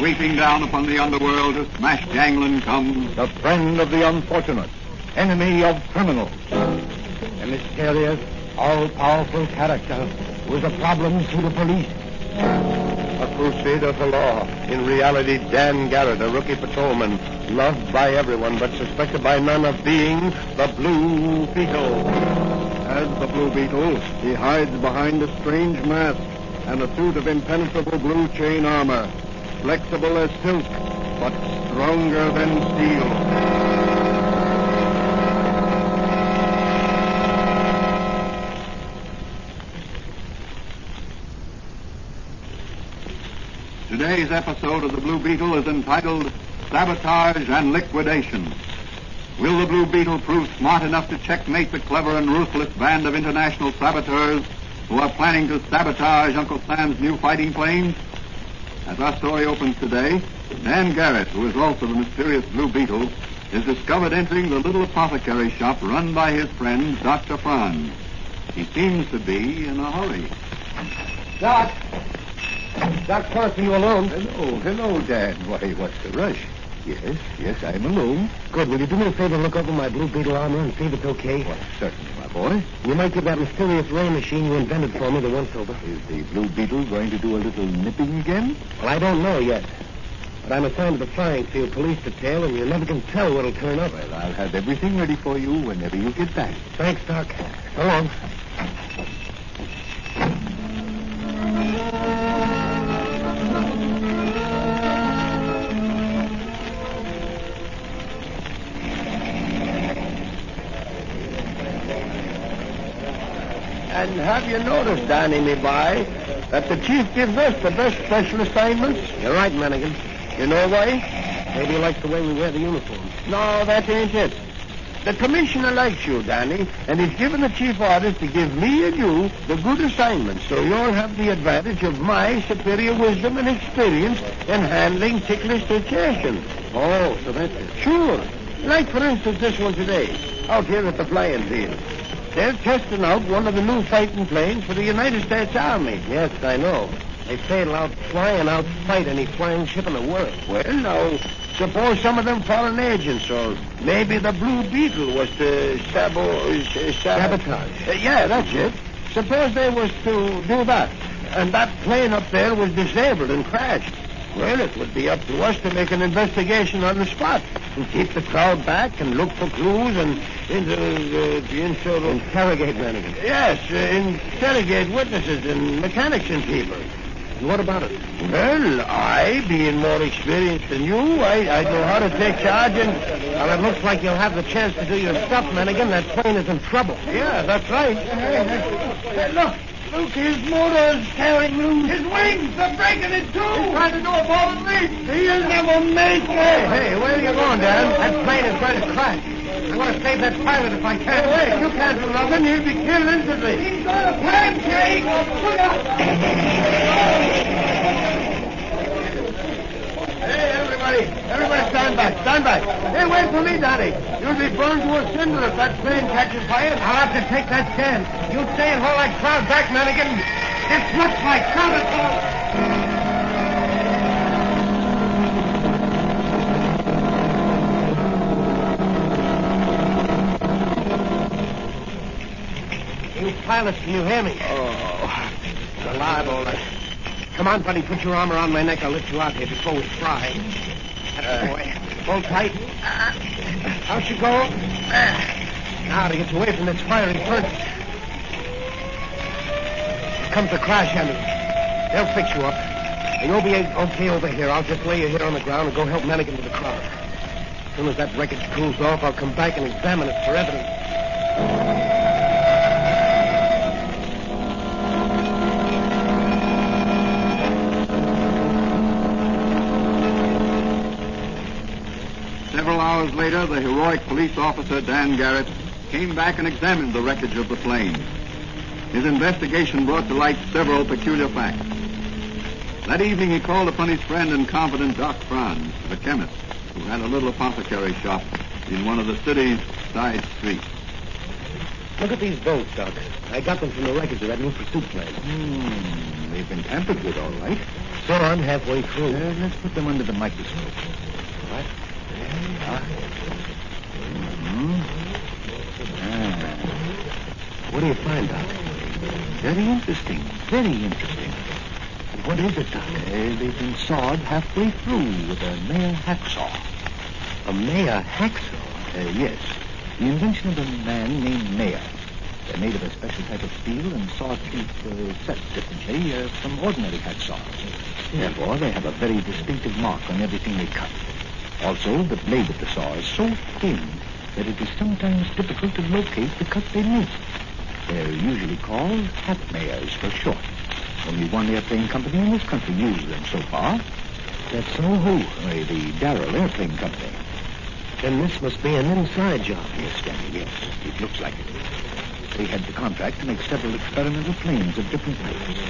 Sweeping down upon the underworld to smash gangland comes the friend of the unfortunate, enemy of criminals. A mysterious, all-powerful character with a problem to the police. A crusader for law. In reality, Dan Garrett, a rookie patrolman, loved by everyone but suspected by none of being the Blue Beetle. As the Blue Beetle, he hides behind a strange mask and a suit of impenetrable blue chain armor, flexible as silk, but stronger than steel. Today's episode of the Blue Beetle is entitled Sabotage and Liquidation. Will the Blue Beetle prove smart enough to checkmate the clever and ruthless band of international saboteurs who are planning to sabotage Uncle Sam's new fighting planes? As our story opens today, Dan Garrett, who is also the mysterious Blue Beetle, is discovered entering the little apothecary shop run by his friend, Dr. Franz. He seems to be in a hurry. Doc! Doc Franz, are you alone? Hello, Dan. Why, what's the rush? Yes, I'm alone. Good. Will you do me a favor and look over my Blue Beetle armor and see if it's okay? Why, certainly, my boy. You might give that mysterious ray machine you invented for me the once-over. Is the Blue Beetle going to do a little nipping again? Well, I don't know yet. But I'm assigned to the flying field police detail, and you never can tell what'll turn up. Well, I'll have everything ready for you whenever you get back. Thanks, Doc. So long. And have you noticed, Danny, me boy, that the chief gives us the best special assignments? You're right, Manigan. You know why? Maybe he likes the way we wear the uniforms. No, that ain't it. The commissioner likes you, Danny, and he's given the chief orders to give me and you the good assignments, so you'll have the advantage of my superior wisdom and experience in handling ticklish situations. Oh, so that's it. Sure. Like, for instance, this one today, out here at the flying field. They're testing out one of the new fighting planes for the United States Army. Yes, I know. They say it'll outfly and outfight any flying ship in the world. Well, now, suppose some of them foreign agents, or maybe the Blue Beetle was to Sabotage. Yeah, that's it. Suppose they was to do that, and that plane up there was disabled and crashed. Well, it would be up to us to make an investigation on the spot and keep the crowd back and look for clues and interrogate Manigan. Yes, interrogate witnesses and mechanics and people. And what about it? Well, I, being more experienced than you, I know how to take charge and... Well, it looks like you'll have the chance to do your stuff, Manigan. That plane is in trouble. Yeah, that's right. Hey, look, his motor's tearing loose. His wings are breaking in two. He's trying to do a ball and leap. He'll never make it. Hey, where are you going, Dan? That plane is going to crash. I want to save that pilot if I can. Wait, you can't do nothing. He'll be killed instantly. He's got a pancake. Look out. Hey, everybody stand back, stand back. Hey, wait for me, Daddy. You'll be burned to a cinder if that plane catches fire. I'll have to take that chance. You stay and hold that crowd back, Manigan. This looks like sabotage. You pilots, can you hear me? Oh, it's alive, all right. Come on, buddy, put your armor around my neck. I'll lift you out here before we fry. That's the way. Hold tight. Out you go. Now to get you away from this fiery furnace. Here comes the crash engine. They'll fix you up. And you'll be okay over here. I'll just lay you here on the ground and go help Manigan to the crowd. As soon as that wreckage cools off, I'll come back and examine it for evidence. Several hours later, the heroic police officer, Dan Garrett, came back and examined the wreckage of the plane. His investigation brought to light several peculiar facts. That evening, he called upon his friend and confidant, Doc Franz, the chemist, who had a little apothecary shop in one of the city's side streets. Look at these boats, Doc. I got them from the records of that new pursuit plane. They've been tampered with, all right. So I'm halfway through. Let's put them under the microscope. What? There we are. What do you find, Doc? Very interesting. Very interesting. What is it, Doc? They've been sawed halfway through with a Mayer hacksaw. A Mayer hacksaw? Yes. The invention of a man named Mayer. They're made of a special type of steel and saw teeth set differently from ordinary hacksaws. Therefore, they have a very distinctive mark on everything they cut. Also, the blade of the saw is so thin that it is sometimes difficult to locate the cut they make. They're usually called hack Mayers for short. Only one airplane company in this country uses them so far. That's so who? The Darrell Airplane Company. Then this must be an inside job. Yes, Danny, yes. It looks like it. They had the contract to make several experimental planes of different types.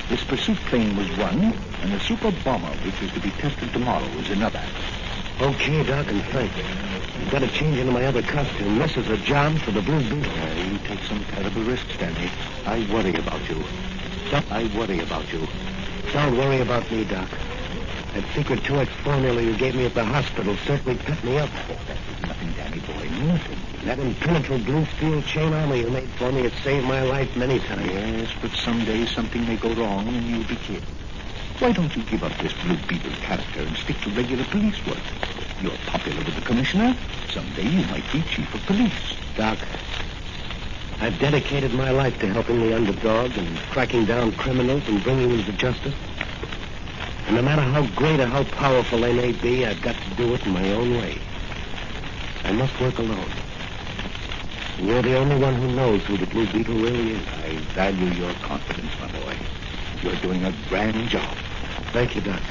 This pursuit plane was one, and the super bomber, which is to be tested tomorrow, is another. Okay, Doc, and thanks. I've got to change into my other costume. This is a job for the Blue Beetle. You take some terrible risks, Danny. I worry about you. I worry about you. Don't worry about me, Doc. That secret 2X formula you gave me at the hospital certainly put me up. That was nothing, Danny boy, nothing. That impenetrable blue steel chain armor you made for me has saved my life many times. Yes, but someday something may go wrong and you'll be killed. Why don't you give up this Blue Beetle character and stick to regular police work? You're popular with the commissioner. Someday you might be chief of police. Doc, I've dedicated my life to helping the underdog and cracking down criminals and bringing them to justice. And no matter how great or how powerful they may be, I've got to do it in my own way. I must work alone. And you're the only one who knows who the Blue Beetle really is. I value your confidence, my boy. You're doing a grand job. Thank you, Doc.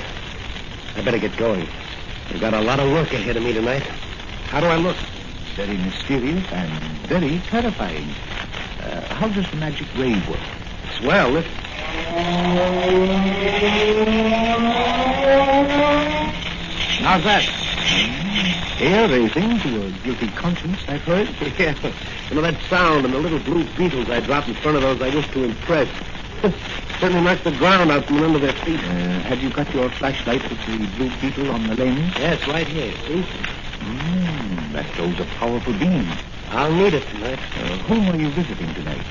I better get going. I've got a lot of work ahead of me tonight. How do I look? Very mysterious and very terrifying. How does the magic ray work? Swell, listen. How's that? Hair raising to your guilty conscience, I've heard. Yeah. You know, that sound and the little blue beetles I dropped in front of those I wish to impress. Certainly knocked the ground out from under their feet. Have you got your flashlight with the Blue Beetle on the lens? Yes, right here. See? That throws a powerful beam. I'll need it tonight. Whom are you visiting tonight?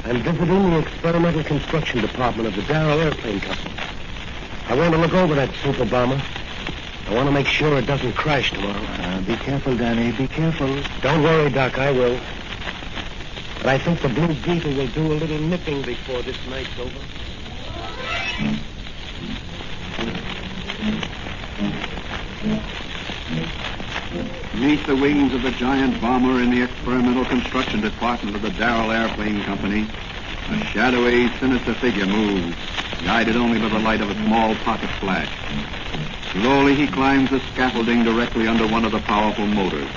I'm visiting the experimental construction department of the Darrell Airplane Company. I want to look over that super bomber. I want to make sure it doesn't crash tomorrow. Be careful, Danny. Be careful. Don't worry, Doc. I will. But I think the Blue Beetle will do a little nipping before this night's over. Beneath the wings of the giant bomber in the experimental construction department of the Darrell Airplane Company, a shadowy, sinister figure moves, guided only by the light of a small pocket flash. Slowly he climbs the scaffolding directly under one of the powerful motors.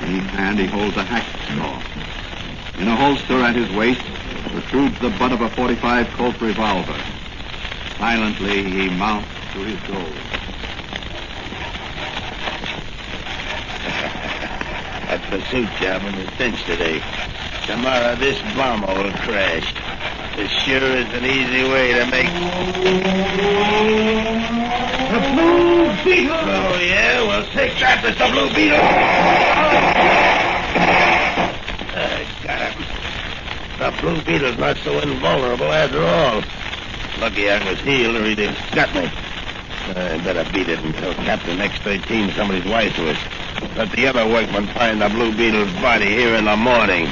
In each hand he holds a hacksaw. In a holster at his waist protrudes the butt of a .45 Colt revolver. Silently he mounts to his goal. That pursuit job in the cinch today. Tomorrow this bomber will crash. This sure is an easy way to make... The Blue Beetle! Oh, yeah? Well, take that, Mr. Blue Beetle! Got him. The Blue Beetle's not so invulnerable after all. Lucky I was healed or he'd have got me. I better beat it until Captain X-13 somebody's wise to us. Let the other workmen find the Blue Beetle's body here in the morning.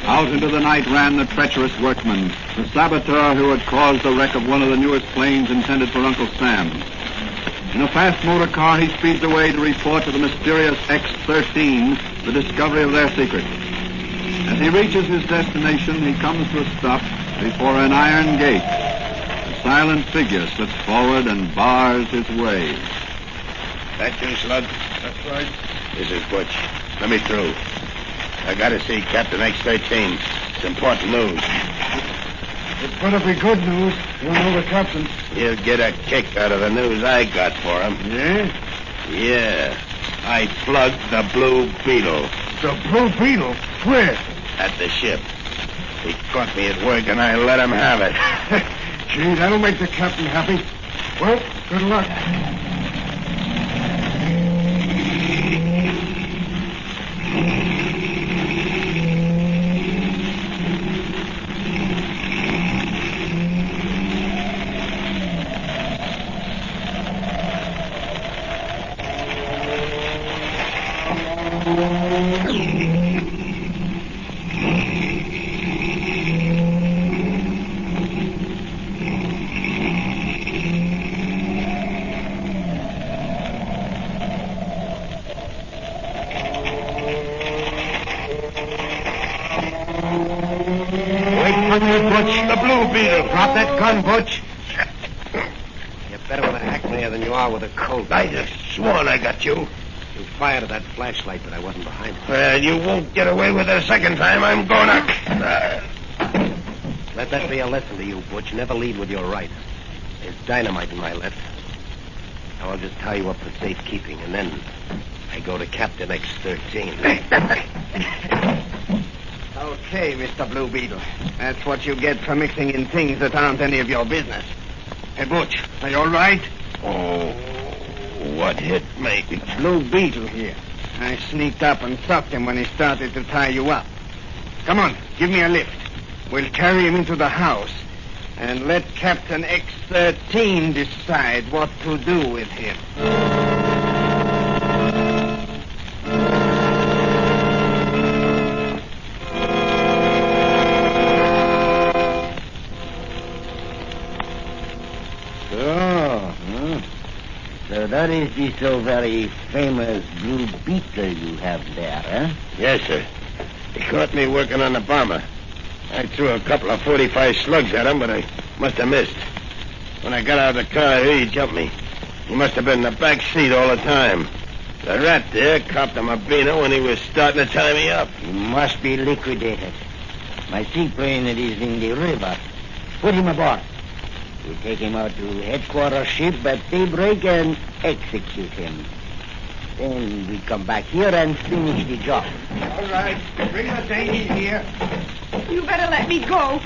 Out into the night ran the treacherous workman, the saboteur who had caused the wreck of one of the newest planes intended for Uncle Sam. In a fast motor car, he speeds away to report to the mysterious X-13 the discovery of their secret. As he reaches his destination, he comes to a stop before an iron gate. A silent figure slips forward and bars his way. That you, Slug? That's right. This is Butch. Let me through. I gotta see Captain X-13. It's important news. It's going to be good news. You know the captain. He'll get a kick out of the news I got for him. Yeah? Yeah. I plugged the Blue Beetle The Blue Beetle? Where? at the ship. He caught me at work and I let him have it. Gee, that'll make the captain happy. Well, good luck. Butch, the Blue Beetle. Drop that gun, Butch. You're better with a hackman than you are with a Colt. I just sworn I got you. You fired at that flashlight, but I wasn't behind it. Well, you won't get away with it a second time. I'm gonna... Let that be a lesson to you, Butch. Never lead with your right. There's dynamite in my left. Now I'll just tie you up for safekeeping, and then I go to Captain X-13. Okay, Mr. Blue Beetle. That's what you get for mixing in things that aren't any of your business. Hey, Butch, are you all right? Oh, what hit me? Blue Beetle here. I sneaked up and sucked him when he started to tie you up. Come on, give me a lift. We'll carry him into the house and let Captain X-13 decide what to do with him. So that is the so very famous Blue Beetle you have there, eh? Yes, sir. He caught me working on the bomber. I threw a couple of 45 slugs at him, but I must have missed. When I got out of the car, he jumped me. He must have been in the back seat all the time. The rat there copped a Mabino when he was starting to tie me up. He must be liquidated. My seaplane is in the river. Put him aboard. We'll take him out to headquarters ship at daybreak and execute him. Then we come back here and finish the job. All right, bring the dainty here. You better let me go.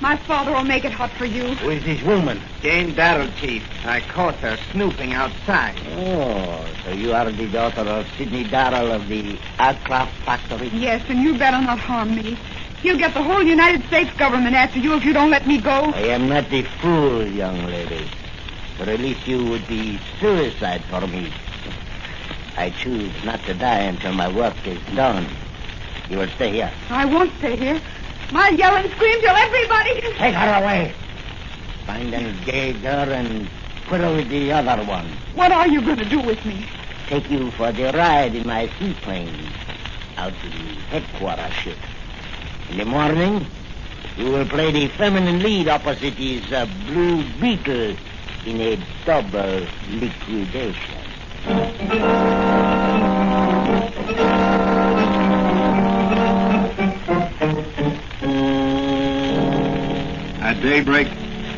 My father will make it hot for you. Who is this woman? Jane Darrell, Chief. I caught her snooping outside. Oh, so you are the daughter of Sidney Darrell of the aircraft factory? Yes, and you better not harm me. You'll get the whole United States government after you if you don't let me go. I am not the fool, young lady. But at least you would be suicide for me. I choose not to die until my work is done. You will stay here. I won't stay here. I'll yell and scream till everybody... Take her away. Find and gag her and put her with the other one. What are you going to do with me? Take you for the ride in my seaplane out to the headquarters ship. In the morning, you will play the feminine lead opposite his Blue Beetle in a double liquidation. At daybreak,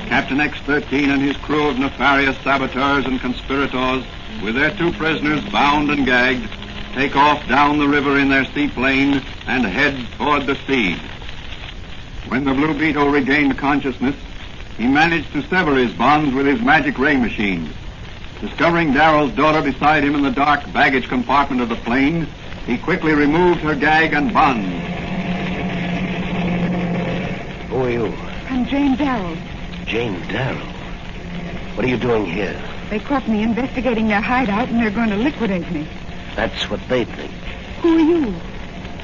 Captain X-13 and his crew of nefarious saboteurs and conspirators, with their two prisoners bound and gagged, take off down the river in their seaplane and head toward the sea. When the Blue Beetle regained consciousness, he managed to sever his bonds with his magic ray machine. Discovering Darrell's daughter beside him in the dark baggage compartment of the plane, he quickly removed her gag and bonds. Who are you? I'm Jane Darrell. Jane Darrell. What are you doing here? They caught me investigating their hideout, and they're going to liquidate me. That's what they think. Who are you?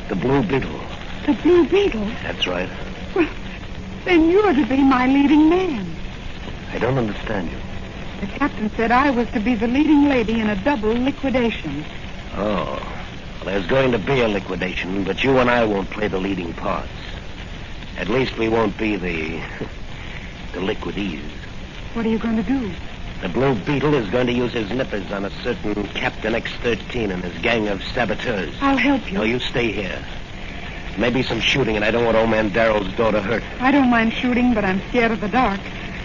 The Blue Beetle. The Blue Beetle? That's right. Well, then you're to be my leading man. I don't understand you. The captain said I was to be the leading lady in a double liquidation. Oh. Well, there's going to be a liquidation, but you and I won't play the leading parts. At least we won't be the liquidees. What are you going to do? The Blue Beetle is going to use his nippers on a certain Captain X-13 and his gang of saboteurs. I'll help you. No, you stay here. Maybe some shooting, and I don't want old man Darrell's daughter hurt. I don't mind shooting, but I'm scared of the dark.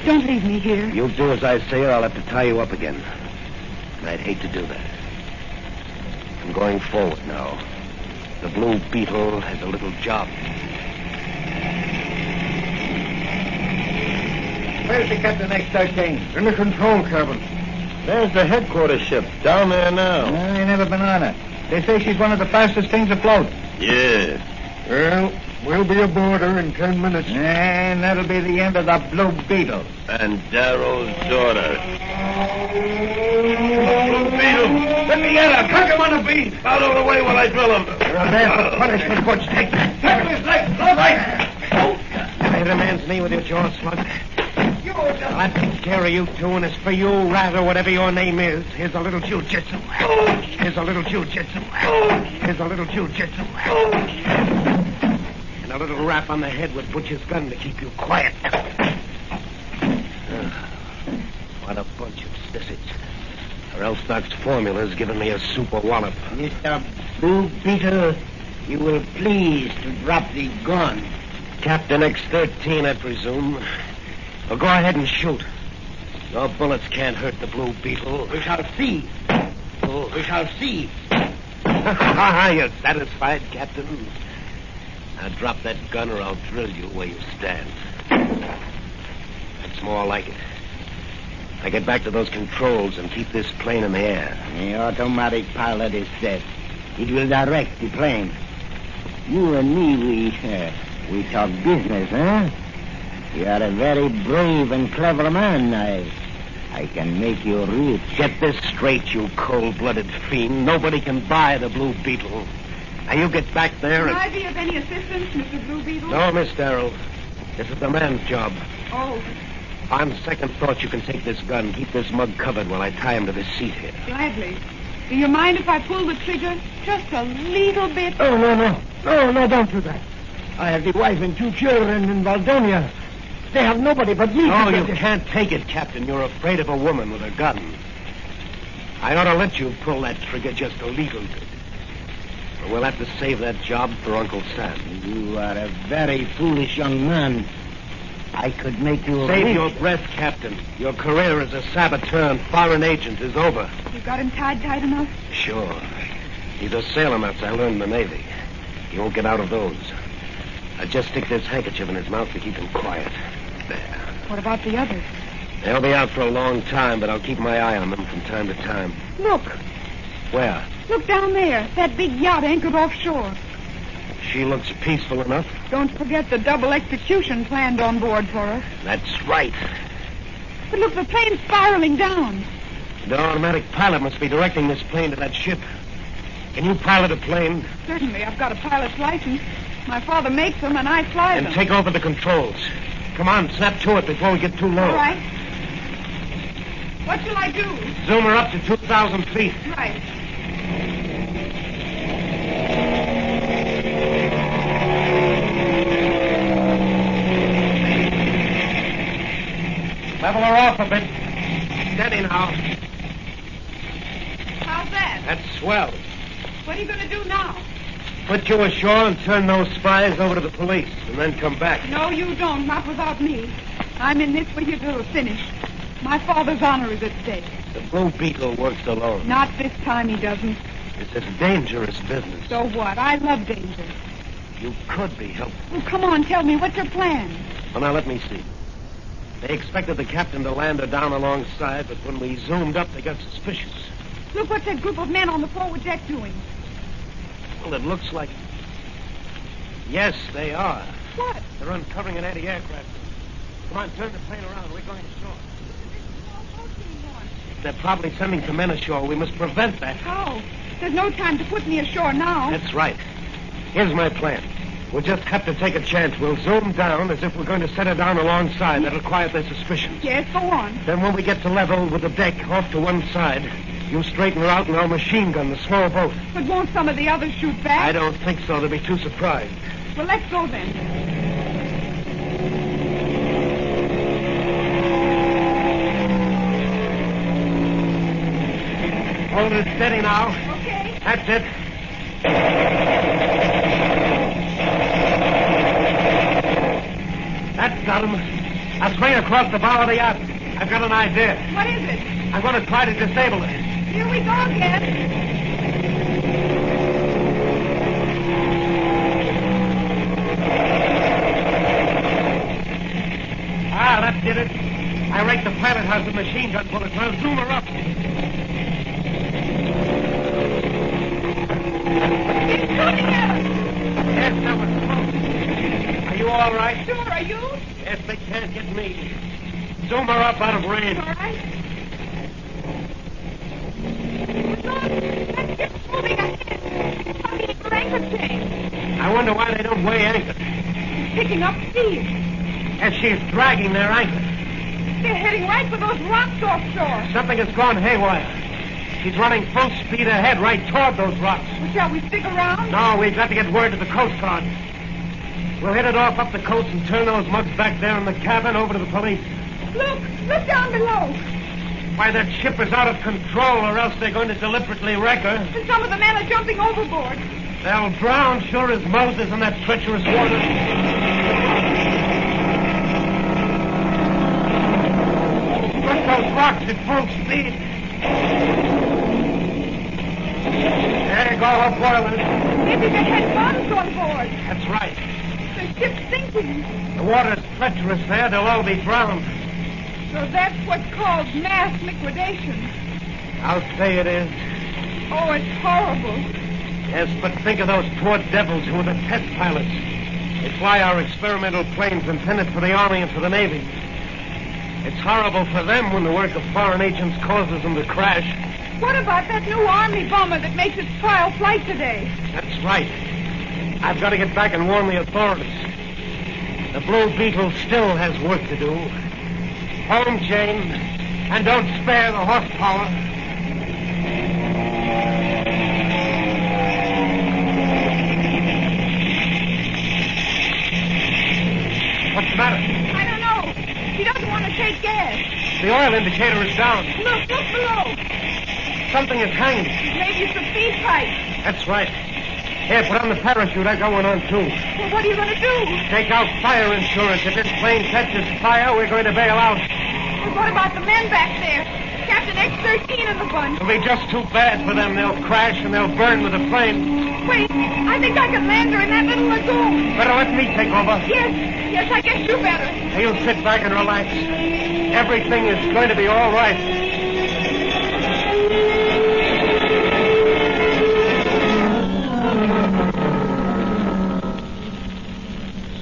Don't leave me here. You'll do as I say, or I'll have to tie you up again. And I'd hate to do that. I'm going forward now. The Blue Beetle has a little job. Where's the Captain X-13? In the control cabin. There's the headquarters ship down there now. I ain't never been on it. They say she's one of the fastest things afloat. Yeah. Well, we'll be aboard her in 10 minutes. And that'll be the end of the Blue Beetle. And Darrow's daughter. Blue Beetle! Let me get him! Cock him on the beat! Out of the way while I drill him. You're a man for punishment, Butch. Take that. Tackle his legs! All right! Hit a man's knee with your jaw, slug. I'll take care of you two, and as for you, Rat, or whatever your name is, here's a little jiu-jitsu. Here's a little jiu-jitsu. Here's a little jiu-jitsu. And a little rap on the head with Butch's gun to keep you quiet. What a bunch of sissies. Or else Doc's formula's given me a super wallop. Mr. Blue Beetle, you will please to drop the gun. Captain X-13, I presume. Well, go ahead and shoot. Your bullets can't hurt the Blue Beetle. We shall see. We shall see. You're satisfied, Captain? Now drop that gun or I'll drill you where you stand. That's more like it. I get back to those controls and keep this plane in the air. The automatic pilot is set. It will direct the plane. You and me, we talk business, huh? You are a very brave and clever man. I can make you rich. Get this straight, you cold-blooded fiend. Nobody can buy the Blue Beetle. Now you get back there Can and... I be of any assistance, Mr. Blue Beetle? No, Miss Darrell. This is the man's job. Oh, On second thought, you can take this gun, keep this mug covered while I tie him to this seat here. gladly. Do you mind if I pull the trigger just a little bit? Oh, no, don't do that. I have the wife and 2 children in Valdonia. They have nobody but me. No, to you get can't take it, Captain. You're afraid of a woman with a gun. I ought to let you pull that trigger just a little bit. But we'll have to save that job for Uncle Sam. You are a very foolish young man. I could make you Save rich. your breath, Captain. Your career as a saboteur and foreign agent is over. You got him tied tight enough? Sure. He's a sailor nuts I learned in the Navy. He won't get out of those. I just stick this handkerchief in his mouth to keep him quiet. There. What about the others? They'll be out for a long time, but I'll keep my eye on them from time to time. Look. Where? Look down there. That big yacht anchored offshore. She looks peaceful enough. Don't forget the double execution planned on board for us. That's right. But look, the plane's spiraling down. The automatic pilot must be directing this plane to that ship. Can you pilot a plane? Certainly, I've got a pilot's license. My father makes them, and I fly And them. take over the controls. Come on, snap to it before we get too low. All right. What shall I do? Zoom her up to 2,000 feet. Right. Level her off a bit. Steady now. How's that? That's swell. What are you going to do now? Put you ashore and turn those spies over to the police, and then come back. No, you don't. Not without me. I'm in this with you till the finish. My father's honor is at stake. The Blue Beetle works alone. Not this time he doesn't. It's a dangerous business. So what? I love danger. You could be helpful. Well, come on, tell me. What's your plan? Well, now, let me see. They expected the captain to land her down alongside, but when we zoomed up, they got suspicious. Look, what's that group of men on the forward deck doing? Well, it looks like... Yes, they are. What? They're uncovering an anti-aircraft. Come on, turn the plane around. We're going ashore. They're probably sending some men ashore. We must prevent that. How? There's no time to put me ashore now. That's right. Here's my plan. We'll just have to take a chance. We'll zoom down as if we're going to set her down alongside. That'll quiet their suspicions. Yes, go on. Then when we get to level with the deck off to one side, you straighten her out and I'll machine gun the small boat. But won't some of the others shoot back? I don't think so. They'll be too surprised. Well, let's go then. Hold it steady now. Okay. That's it. got him. I'll swing across the bow of the yacht. I've got an idea. What is it? I'm going to try to disable it. Here we go again. Ah, that did it. I raked the pilot house with machine gun bullets. I'll zoom her up. He's shooting at us. Yes, that was close. Are you all right? Sure, are you? Yes, they can't get me. Zoom her up out of range. All right. Look, that ship's moving ahead. It's on the anchor chain. I wonder why they don't weigh anchor. It's picking up speed. As she's dragging their anchor. They're heading right for those rocks offshore. Something has gone haywire. She's running full speed ahead right toward those rocks. Well, shall we stick around? No, we've got to get word to the Coast Guard. We'll hit it off up the coast and turn those mugs back there in the cabin over to the police. Look down below. Why, that ship is out of control, or else they're going to deliberately wreck her. And some of the men are jumping overboard. They'll drown sure as Moses in that treacherous water. Look, those rocks at full speed. There you go, her boilers. Maybe they had bombs on board. That's right. The ship's sinking. The water's treacherous there. They'll all be drowned. So that's what's called mass liquidation. I'll say it is. Oh, it's horrible. Yes, but think of those poor devils who were the test pilots. They fly our experimental planes intended for the Army and for the Navy. It's horrible for them when the work of foreign agents causes them to crash. What about that new Army bomber that makes its trial flight today? That's right. I've got to get back and warn the authorities. The Blue Beetle still has work to do. Home, Jane, and don't spare the horsepower. What's the matter? I don't know. He doesn't want to take gas. The oil indicator is down. Look below. Something is hanging. Maybe it's a feed pipe. That's right. Here, put on the parachute. I got one on, too. Well, what are you going to do? Take out fire insurance. If this plane catches fire, we're going to bail out. Well, what about the men back there? Captain X-13 and the bunch. It'll be just too bad for them. They'll crash and they'll burn with the flame. Wait, I think I can land her in that little lagoon. Better let me take over. Yes, I guess you better. Now, you sit back and relax. Everything is going to be all right.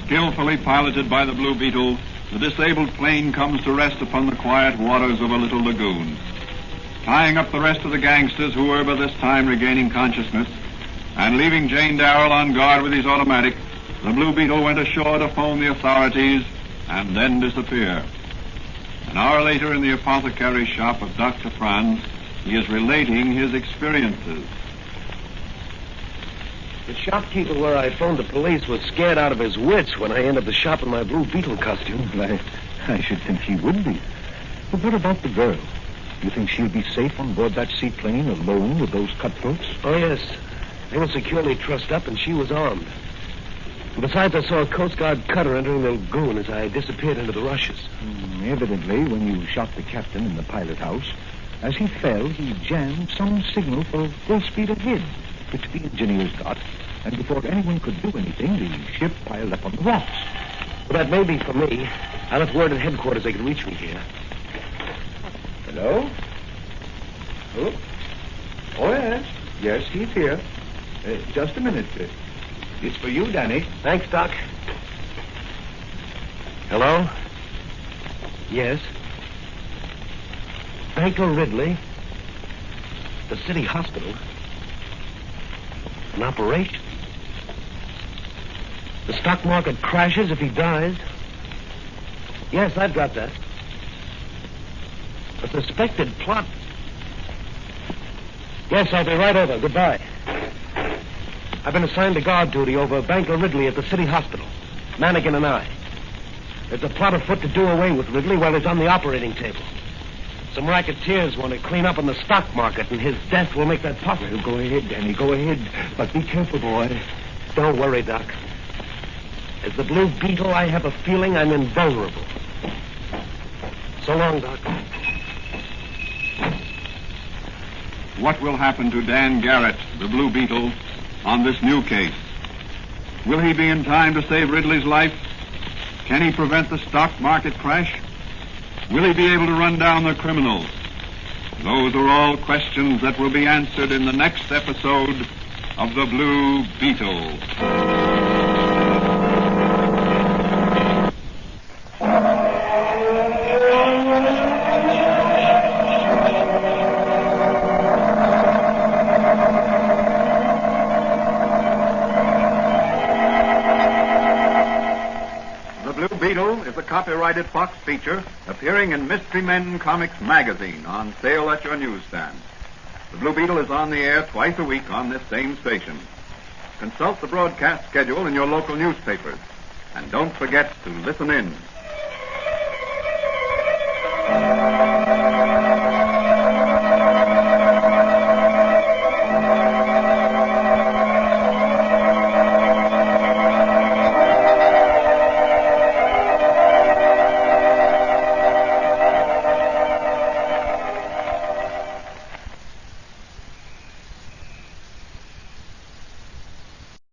Skillfully piloted by the Blue Beetle, the disabled plane comes to rest upon the quiet waters of a little lagoon. Tying up the rest of the gangsters, who were by this time regaining consciousness, and leaving Jane Darrell on guard with his automatic, the Blue Beetle went ashore to phone the authorities and then disappear. An hour later, in the apothecary shop of Dr. Franz, he is relating his experiences. The shopkeeper where I phoned the police was scared out of his wits when I entered the shop in my Blue Beetle costume. I should think he would be. But what about the girl? You think she'll be safe on board that seaplane alone with those cutthroats? Oh, yes. They were securely trussed up, and she was armed. Besides, I saw a Coast Guard cutter entering the lagoon as I disappeared into the rushes. Evidently, when you shot the captain in the pilot house, as he fell, he jammed some signal for full speed ahead, which the engineers got, and before anyone could do anything, the ship piled up on the rocks. Well, that may be for me. I left word at headquarters they could reach me here. Hello? Oh, yes. Yes, he's here. Just a minute. It's for you, Danny. Thanks, Doc. Hello? Yes? Banker Ridley? The city hospital? An operation? The stock market crashes if he dies? Yes, I've got that. A suspected plot. Yes, I'll be right over. Goodbye. I've been assigned to guard duty over Banker Ridley at the city hospital. Mannigan and I. There's a plot afoot to do away with Ridley while he's on the operating table. Some racketeers want to clean up on the stock market, and his death will make that possible. Go ahead, Danny, go ahead. But be careful, boy. Don't worry, Doc. As the Blue Beetle, I have a feeling I'm invulnerable. So long, Doc. What will happen to Dan Garrett, the Blue Beetle, on this new case? Will he be in time to save Ridley's life? Can he prevent the stock market crash? Will he be able to run down the criminals? Those are all questions that will be answered in the next episode of The Blue Beetle. The Blue Beetle is a copyrighted Fox feature appearing in Mystery Men Comics magazine on sale at your newsstand. The Blue Beetle is on the air twice a week on this same station. Consult the broadcast schedule in your local newspapers. And don't forget to listen in.